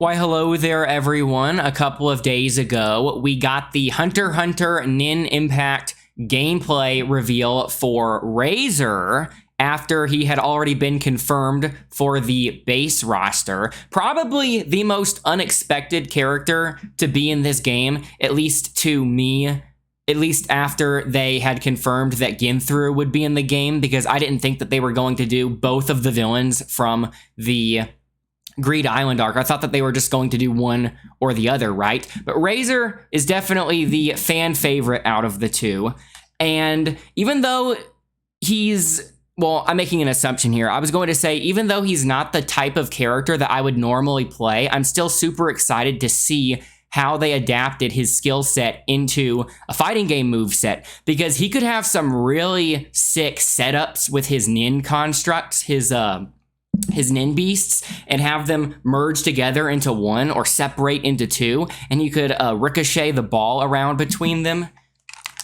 Why, hello there, everyone. A couple of days ago, we got the Hunter x Hunter NENxIMPACT gameplay reveal for Razor after he had already been confirmed for the base roster. Probably the most unexpected character to be in this game, at least to me. At least after they had confirmed that Ginthru would be in the game, because I didn't think that they were going to do both of the villains from the Greed Island arc. I thought that they were just going to do one or the other, right? But Razor is definitely the fan favorite out of the two. And even though he's, well, I'm making an assumption here. I was going to say, even though he's not the type of character that I would normally play, I'm still super excited to see how they adapted his skill set into a fighting game moveset, because he could have some really sick setups with his Nin constructs, his Nin beasts, and have them merge together into one or separate into two, and you could ricochet the ball around between them.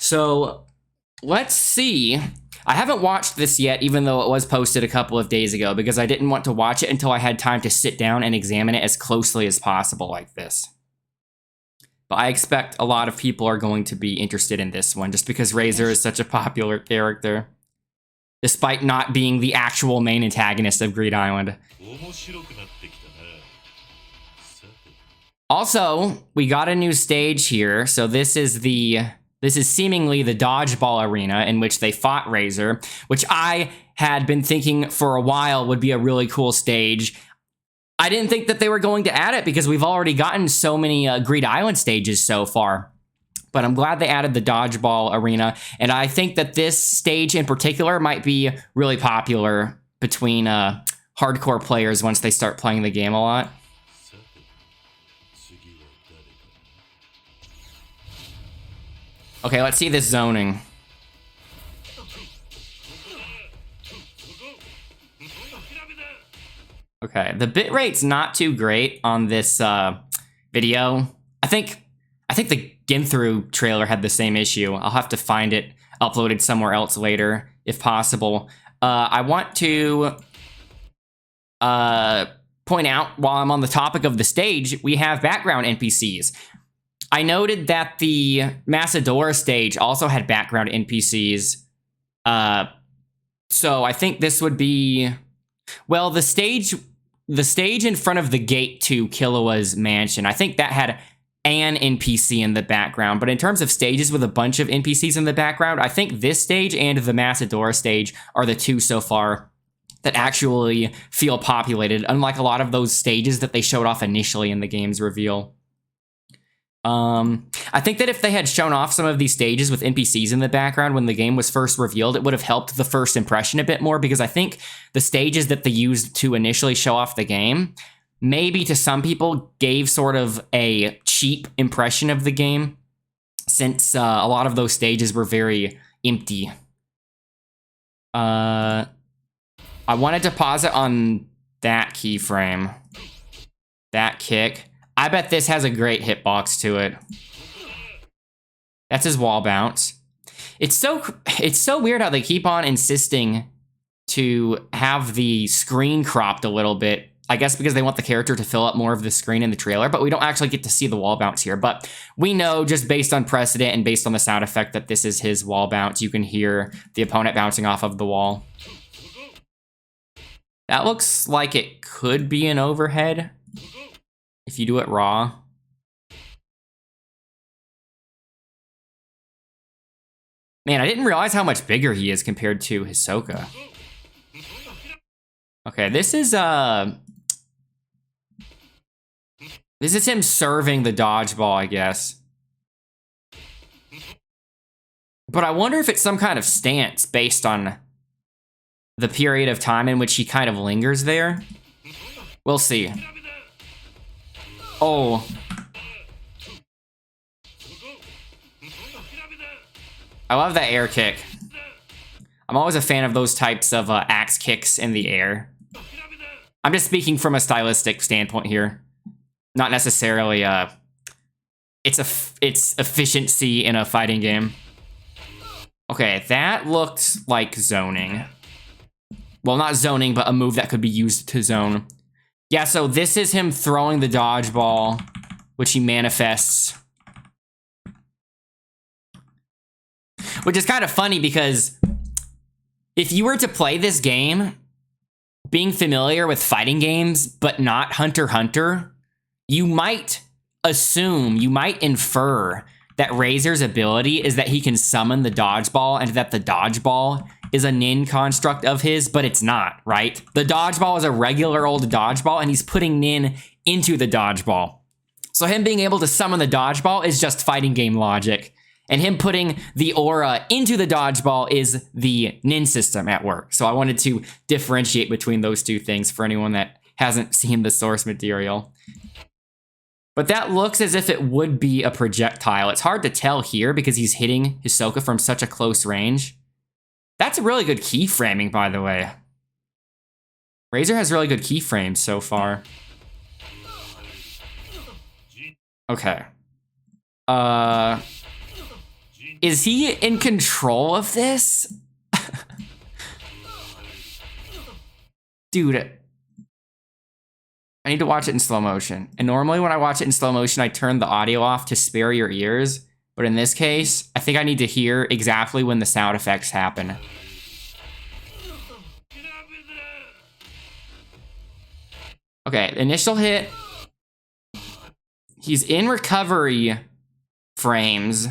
So let's see. I haven't watched this yet, even though it was posted a couple of days ago, because I didn't want to watch it until I had time to sit down and examine it as closely as possible like this. But I expect a lot of people are going to be interested in this one, just because Razor is such a popular character, despite not being the actual main antagonist of Greed Island. Also, we got a new stage here. So this is seemingly the dodgeball arena in which they fought Razor, which I had been thinking for a while would be a really cool stage. I didn't think that they were going to add it because we've already gotten so many Greed Island stages so far. But I'm glad they added the dodgeball arena, and I think that this stage in particular might be really popular between hardcore players once they start playing the game a lot. Okay, let's see this zoning. Okay, the bitrate's not too great on this video. I think the Ginthru trailer had the same issue. I'll have to find it uploaded somewhere else later, if possible. I want to point out, while I'm on the topic of the stage, we have background NPCs. I noted that the Macedora stage also had background NPCs. So I think this would be, well, the stage in front of the gate to Killua's mansion, I think that had an NPC in the background. But in terms of stages with a bunch of NPCs in the background, I think this stage and the Macedora stage are the two so far that actually feel populated, unlike a lot of those stages that they showed off initially in the game's reveal. I think that if they had shown off some of these stages with NPCs in the background when the game was first revealed, it would have helped the first impression a bit more, because I think the stages that they used to initially show off the game, maybe to some people gave sort of a cheap impression of the game, since a lot of those stages were very empty. I wanted to pause it on that keyframe. That kick. I bet this has a great hitbox to it. That's his wall bounce. It's so weird how they keep on insisting to have the screen cropped a little bit. I guess because they want the character to fill up more of the screen in the trailer, but we don't actually get to see the wall bounce here. But we know, just based on precedent and based on the sound effect, that this is his wall bounce. You can hear the opponent bouncing off of the wall. That looks like it could be an overhead if you do it raw. Man, I didn't realize how much bigger he is compared to Hisoka. Okay, this is him serving the dodgeball, I guess. But I wonder if it's some kind of stance based on the period of time in which he kind of lingers there. We'll see. Oh. I love that air kick. I'm always a fan of those types of axe kicks in the air. I'm just speaking from a stylistic standpoint here. Not necessarily its efficiency in a fighting game. Okay, that looked like zoning. Well, not zoning, but a move that could be used to zone. Yeah, so this is him throwing the dodgeball, which he manifests. Which is kind of funny because if you were to play this game, being familiar with fighting games, but not Hunter x Hunter, you might assume, you might infer that Razor's ability is that he can summon the dodgeball and that the dodgeball is a nin construct of his, but it's not, right? The dodgeball is a regular old dodgeball and he's putting nin into the dodgeball. So him being able to summon the dodgeball is just fighting game logic. And him putting the aura into the dodgeball is the nin system at work. So I wanted to differentiate between those two things for anyone that hasn't seen the source material. But that looks as if it would be a projectile. It's hard to tell here because he's hitting Hisoka from such a close range. That's a really good keyframing, by the way. Razor has really good keyframes so far. Okay. Is he in control of this? Dude. I need to watch it in slow motion. And normally when I watch it in slow motion, I turn the audio off to spare your ears. But in this case, I think I need to hear exactly when the sound effects happen. Okay, initial hit. He's in recovery frames.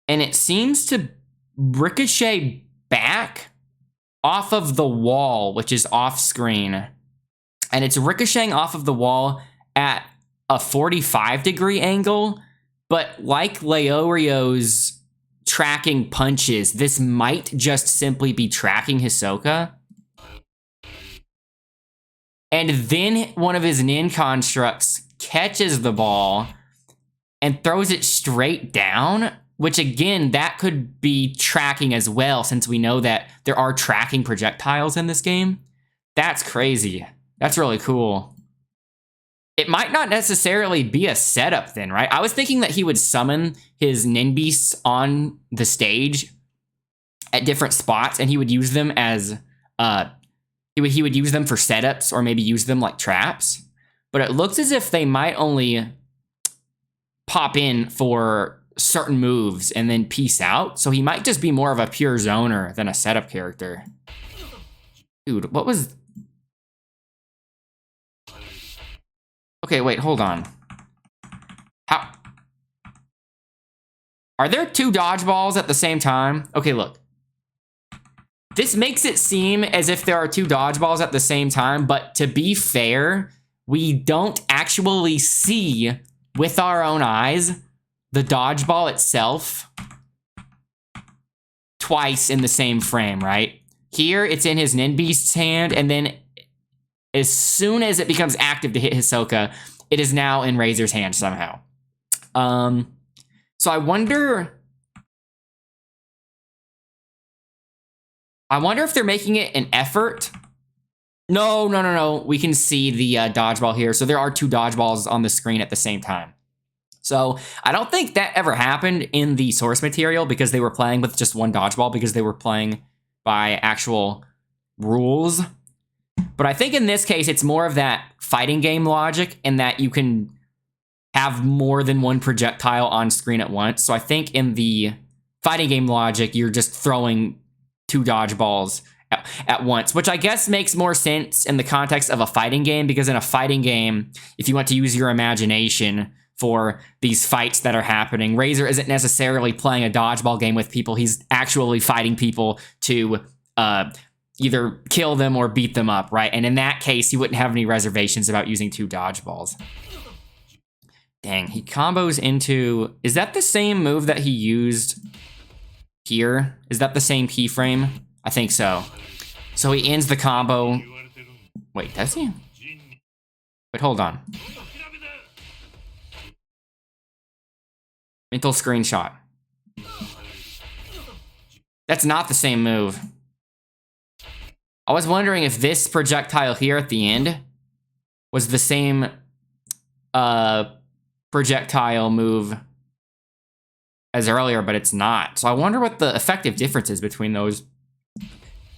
And it seems to ricochet back off of the wall, which is off screen. And it's ricocheting off of the wall at a 45-degree angle. But like Leorio's tracking punches, this might just simply be tracking Hisoka. And then one of his nin constructs catches the ball and throws it straight down, which again, that could be tracking as well, since we know that there are tracking projectiles in this game. That's crazy. That's really cool. It might not necessarily be a setup then, right? I was thinking that he would summon his nin beasts on the stage at different spots, and he would use them as, he would use them for setups, or maybe use them like traps. But it looks as if they might only pop in for certain moves and then peace out. So he might just be more of a pure zoner than a setup character. Dude, what was... Okay, wait, hold on. How... Are there two dodgeballs at the same time? Okay, look. This makes it seem as if there are two dodgeballs at the same time, but to be fair, we don't actually see with our own eyes the dodgeball itself twice in the same frame, right? Here, it's in his nin beast's hand, and then as soon as it becomes active to hit Hisoka, it is now in Razor's hand somehow. So I wonder if they're making it an effort. No. We can see the dodgeball here. So there are two dodgeballs on the screen at the same time. So I don't think that ever happened in the source material because they were playing with just one dodgeball because they were playing by actual rules. But I think in this case, it's more of that fighting game logic in that you can have more than one projectile on screen at once. So I think in the fighting game logic, you're just throwing two dodgeballs at once, which I guess makes more sense in the context of a fighting game, because in a fighting game, if you want to use your imagination for these fights that are happening, Razor isn't necessarily playing a dodgeball game with people. He's actually fighting people to either kill them or beat them up, right? And in that case, you wouldn't have any reservations about using two dodgeballs. Dang, he combos into... Is that the same move that he used here? Is that the same keyframe? I think so. So he ends the combo. Wait, does he? Wait, hold on. Mental screenshot. That's not the same move. I was wondering if this projectile here at the end was the same projectile move as earlier, but it's not. So I wonder what the effective difference is between those.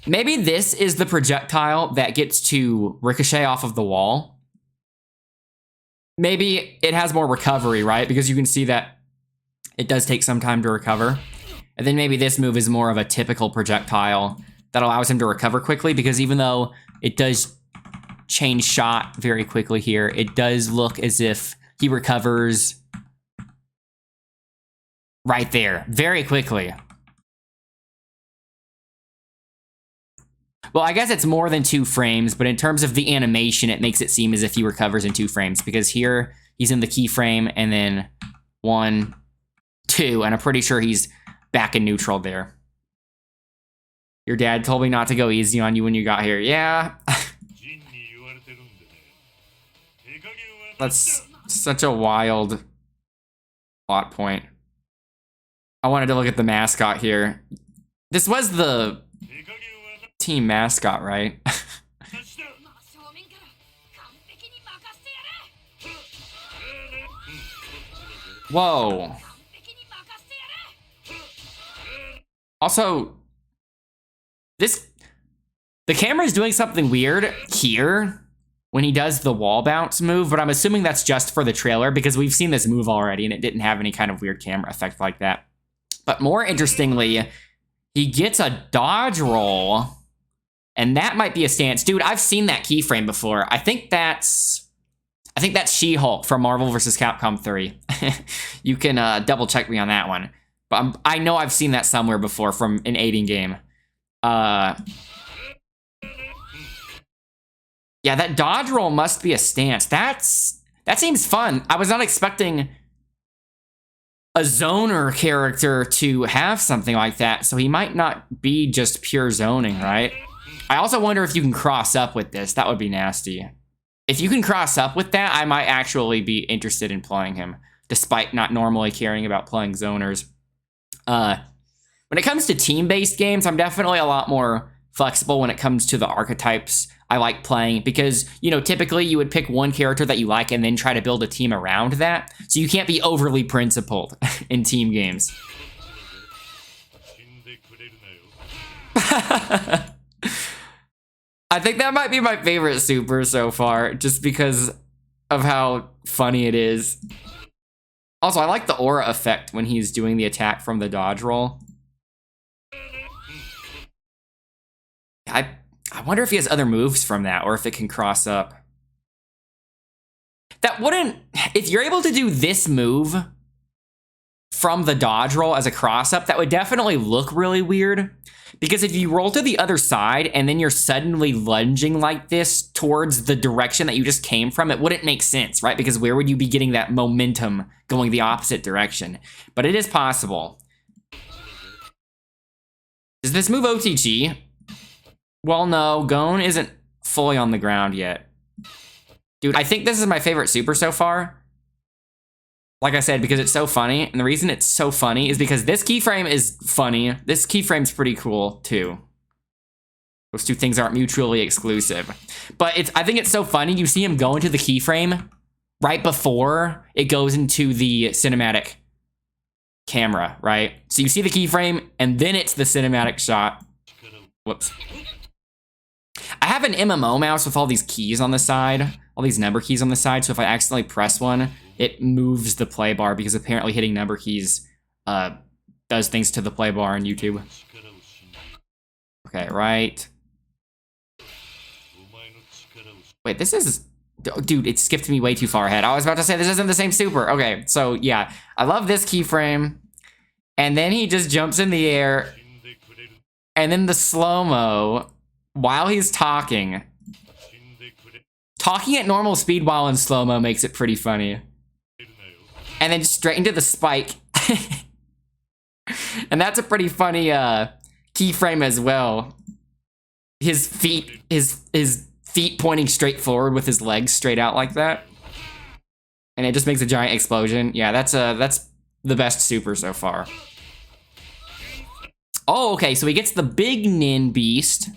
Maybe this is the projectile that gets to ricochet off of the wall, maybe it has more recovery, right? Because you can see that it does take some time to recover. And then maybe this move is more of a typical projectile that allows him to recover quickly, because even though it does change shot very quickly here, it does look as if he recovers right there very quickly. Well, I guess it's more than 2 frames, but in terms of the animation, it makes it seem as if he recovers in 2 frames, because here he's in the keyframe and then 1, 2, and I'm pretty sure he's back in neutral there. Your dad told me not to go easy on you when you got here. Yeah. That's such a wild plot point. I wanted to look at the mascot here. This was the team mascot, right? Whoa. Also, the camera is doing something weird here when he does the wall bounce move, but I'm assuming that's just for the trailer because we've seen this move already and it didn't have any kind of weird camera effect like that. But more interestingly, he gets a dodge roll, and that might be a stance. Dude, I've seen that keyframe before. I think that's She-Hulk from Marvel vs. Capcom 3. You can double check me on that one. But I know I've seen that somewhere before from an aiding game. Yeah, that dodge roll must be a stance. That seems fun. I was not expecting a zoner character to have something like that, so he might not be just pure zoning, right? I also wonder if you can cross up with this. That would be nasty. If you can cross up with that, I might actually be interested in playing him, despite not normally caring about playing zoners. When it comes to team-based games, I'm definitely a lot more flexible when it comes to the archetypes I like playing, because, you know, typically you would pick one character that you like and then try to build a team around that. So you can't be overly principled in team games. I think that might be my favorite super so far, just because of how funny it is. Also, I like the aura effect when he's doing the attack from the dodge roll. I wonder if he has other moves from that, or if it can cross up. That wouldn't... If you're able to do this move from the dodge roll as a cross-up, that would definitely look really weird. Because if you roll to the other side, and then you're suddenly lunging like this towards the direction that you just came from, it wouldn't make sense, right? Because where would you be getting that momentum going the opposite direction? But it is possible. Does this move OTG? Well, no, Gon isn't fully on the ground yet. Dude, I think this is my favorite super so far. Like I said, because it's so funny. And the reason it's so funny is because this keyframe is funny. This keyframe's pretty cool, too. Those two things aren't mutually exclusive. But I think it's so funny. You see him go into the keyframe right before it goes into the cinematic camera, right? So you see the keyframe, and then it's the cinematic shot. Whoops. I have an MMO mouse with all these keys on the side, all these number keys on the side, so if I accidentally press one, it moves the play bar, because apparently hitting number keys does things to the play bar on YouTube. Okay, right. Wait, this is... Dude, it skipped me way too far ahead. I was about to say this isn't the same super. Okay, so yeah, I love this keyframe. And then he just jumps in the air. And then the slow-mo, while he's talking. Talking at normal speed while in slow-mo makes it pretty funny. And then straight into the spike. And that's a pretty funny keyframe as well. His feet pointing straight forward with his legs straight out like that. And it just makes a giant explosion. Yeah, that's the best super so far. Oh, okay, so he gets the big Nin beast.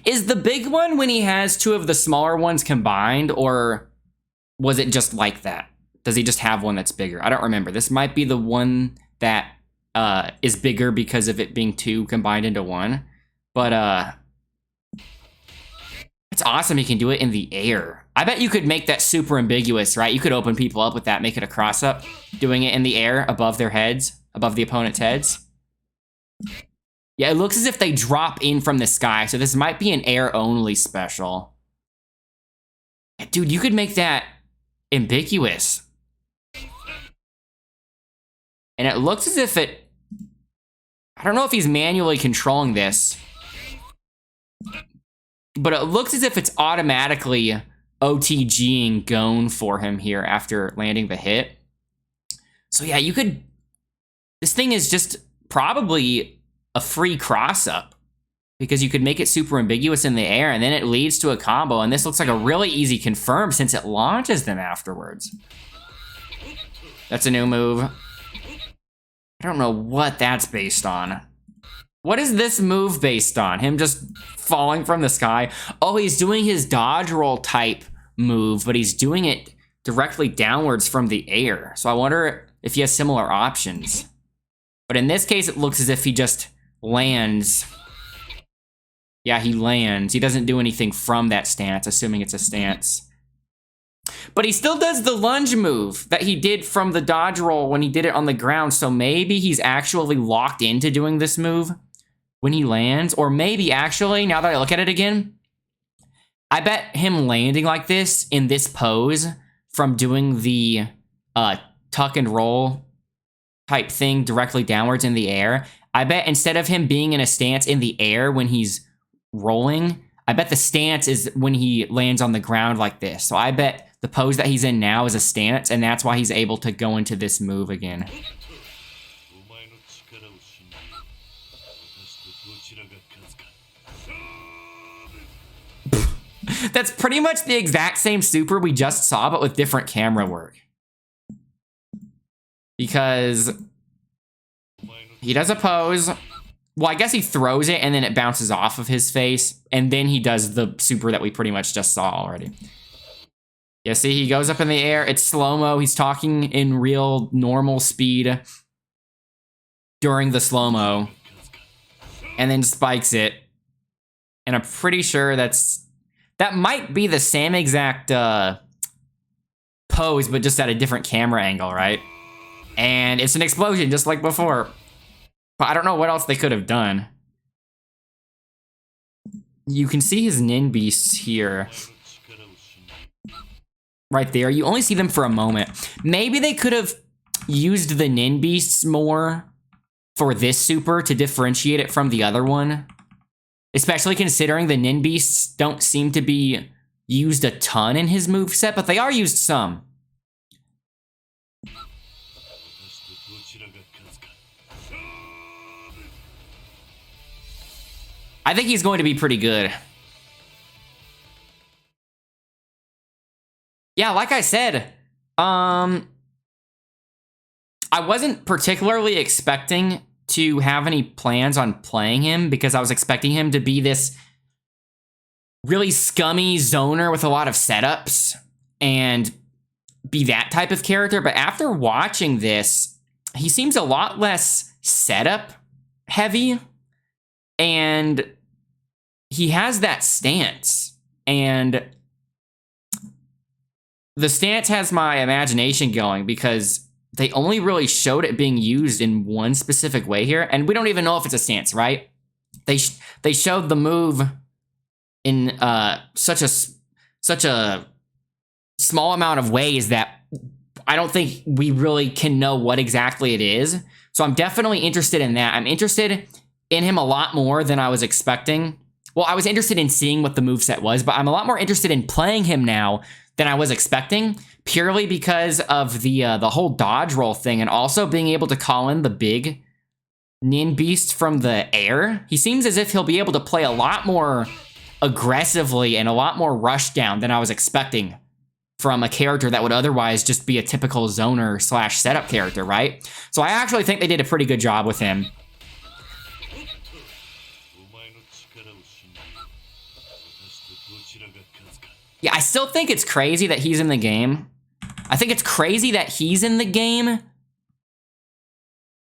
Is the big one when he has two of the smaller ones combined, or was it just like that? Does he just have one that's bigger? I don't remember. This might be the one that is bigger because of it being two combined into one. But It's awesome he can do it in the air. I bet you could make that super ambiguous, right? You could open people up with that, make it a cross-up, doing it in the air above their heads, above the opponent's heads. Yeah, it looks as if they drop in from the sky, so this might be an air-only special. Dude, you could make that ambiguous. And it looks as if it... I don't know if he's manually controlling this, but it looks as if it's automatically OTGing Gone for him here after landing the hit. So yeah, you could... This thing is just probably a free cross-up because you could make it super ambiguous in the air and then it leads to a combo, and this looks like a really easy confirm since it launches them afterwards. That's a new move. I don't know what that's based on. What is this move based on? Him just falling from the sky? Oh, he's doing his dodge roll type move, but he's doing it directly downwards from the air. So I wonder if he has similar options. But in this case, it looks as if he just lands. Yeah, he lands. He doesn't do anything from that stance, assuming it's a stance. But he still does the lunge move that he did from the dodge roll when he did it on the ground. So maybe he's actually locked into doing this move when he lands. Or maybe actually, now that I look at it again, I bet him landing like this in this pose from doing the tuck and roll type thing directly downwards in the air. I bet instead of him being in a stance in the air when he's rolling, I bet the stance is when he lands on the ground like this. So I bet the pose that he's in now is a stance, and that's why he's able to go into this move again. That's pretty much the exact same super we just saw, but with different camera work. Because he does a pose. Well, I guess he throws it and then it bounces off of his face. And then he does the super that we pretty much just saw already. Yeah, see, he goes up in the air. It's slow-mo. He's talking in real normal speed during the slow-mo. And then spikes it. And I'm pretty sure that might be the same exact pose, but just at a different camera angle, right? And it's an explosion, just like before. But I don't know what else they could have done. You can see his nin beasts here. Right there. You only see them for a moment. Maybe they could have used the nin beasts more for this super to differentiate it from the other one. Especially considering the nin beasts don't seem to be used a ton in his moveset, but they are used some. I think he's going to be pretty good. Yeah, like I said, I wasn't particularly expecting to have any plans on playing him because I was expecting him to be this really scummy zoner with a lot of setups and be that type of character. But after watching this, he seems a lot less setup heavy. And he has that stance, and the stance has my imagination going because they only really showed it being used in one specific way here, and we don't even know if it's a stance, right? They showed the move in such a small amount of ways that I don't think we really can know what exactly it is. So I'm definitely interested in that. I'm interested in him a lot more than I was expecting. Well, I was interested in seeing what the moveset was, but I'm a lot more interested in playing him now than I was expecting, purely because of the whole dodge roll thing and also being able to call in the big nin beast from the air. He seems as if he'll be able to play a lot more aggressively and a lot more rush down than I was expecting from a character that would otherwise just be a typical zoner slash setup character, right? So I actually think they did a pretty good job with him. Yeah, I still think it's crazy that he's in the game. I think it's crazy that he's in the game,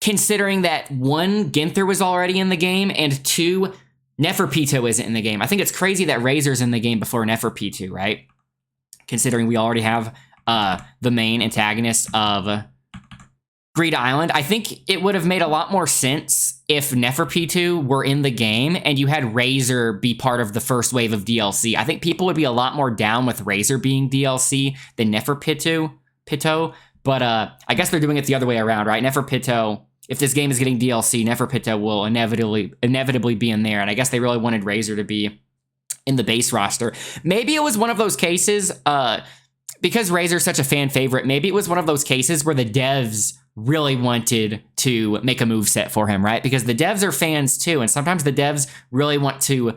considering that one, Ginther was already in the game, and two, Neferpitou isn't in the game. I think it's crazy that Razor's in the game before Neferpitou, right? Considering we already have the main antagonist of Greed Island. I think it would have made a lot more sense if Neferpitou were in the game and you had Razor be part of the first wave of DLC. I think people would be a lot more down with Razor being DLC than Neferpitou. But I guess they're doing it the other way around, right? Neferpitou, if this game is getting DLC, Neferpitou will inevitably be in there. And I guess they really wanted Razor to be in the base roster. Maybe it was one of those cases, because Razor's such a fan favorite, maybe it was one of those cases where the devs really wanted to make a moveset for him, right? Because the devs are fans too, and sometimes the devs really want to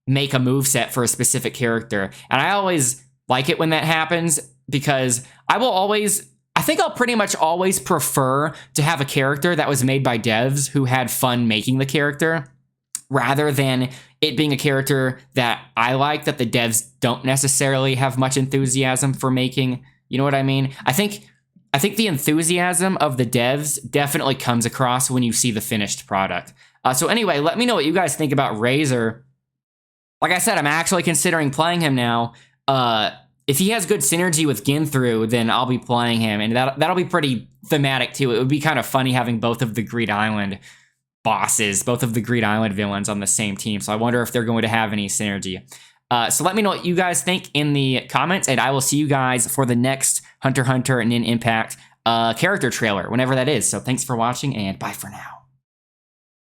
make a moveset for a specific character. And I always like it when that happens, because I think I'll pretty much always prefer to have a character that was made by devs who had fun making the character, rather than it being a character that I like that the devs don't necessarily have much enthusiasm for making. You know what I mean? I think the enthusiasm of the devs definitely comes across when you see the finished product. So anyway, let me know what you guys think about Razor. Like I said, I'm actually considering playing him now. If he has good synergy with Ginthru, then I'll be playing him, and that'll be pretty thematic too. It would be kind of funny having both of the Greed Island bosses, both of the Greed Island villains on the same team. So I wonder if they're going to have any synergy. So let me know what you guys think in the comments, and I will see you guys for the next Hunter x Hunter NENxIMPACT character trailer, whenever that is. So thanks for watching, and bye for now.